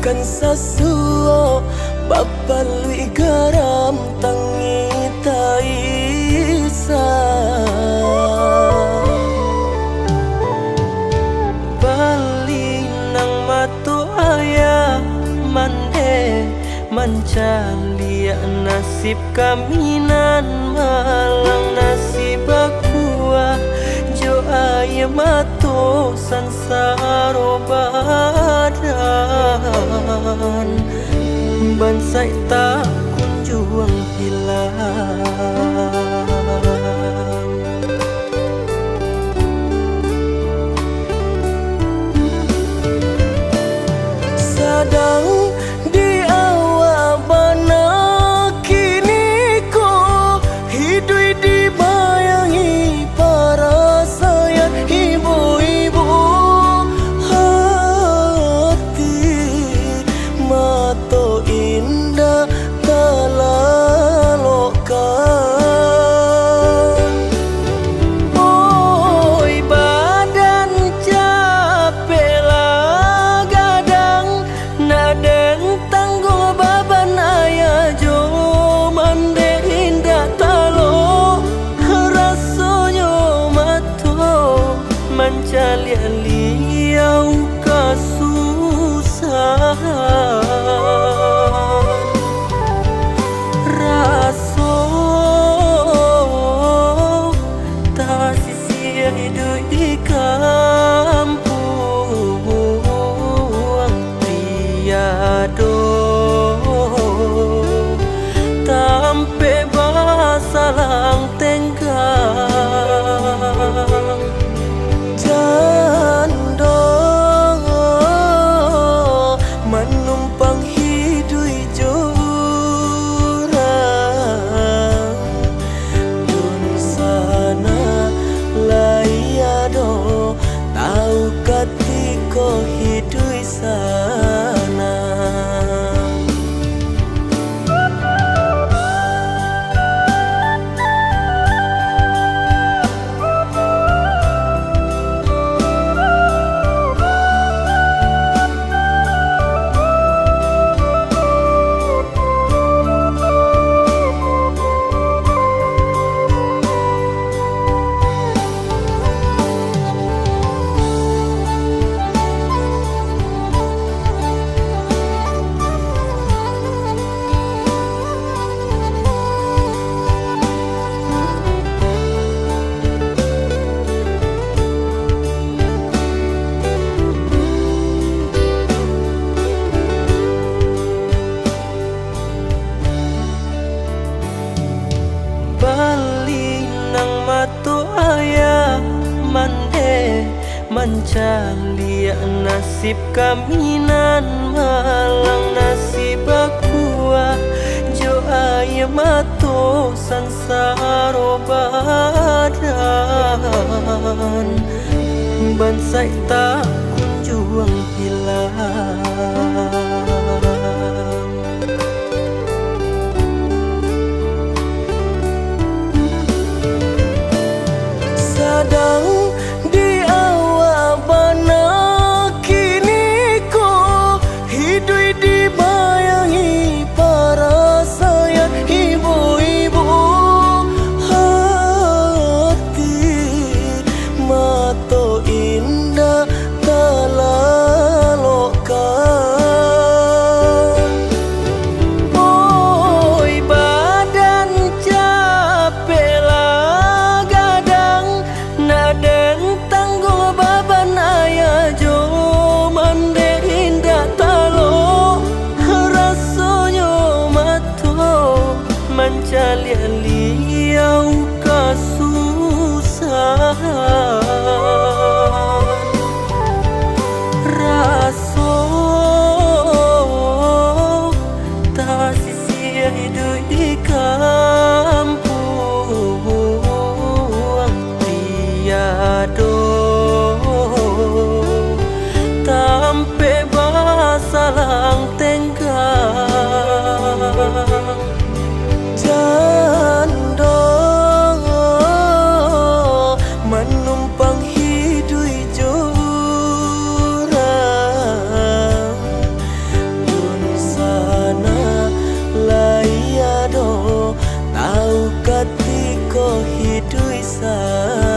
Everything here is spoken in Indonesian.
kan sasuo bapalui garam tangi taisa bali nang matu ayah mande mancalia nasib kaminan malang nasib aqua jo ayah matu sansaro badan bansai tak kunjung hilang. Sadang di awal bana kini ko hidui dibayangi para sayang ibu-ibu hati mato indah talalokan. Oi badan capek lah gadang nadeng tangguh baban ayah jo mande indah talo rasonyo mato mancalia liau kasusahan raso tak sisi hidup di kampung tiado tampe basalang tenggang jando menumpang hidup jurang dun sana layado tahu katiko hidup sana. Bali nang matu ayah mande mancalia nasib kaminan malang nasib aqua jo ayah matu sansaro badan bansai tak kunjung hilang. Sadang di awal bana kini ko hidui dibayangi para sayang ibu-ibu hati mato indah talalokan. ko hidui sa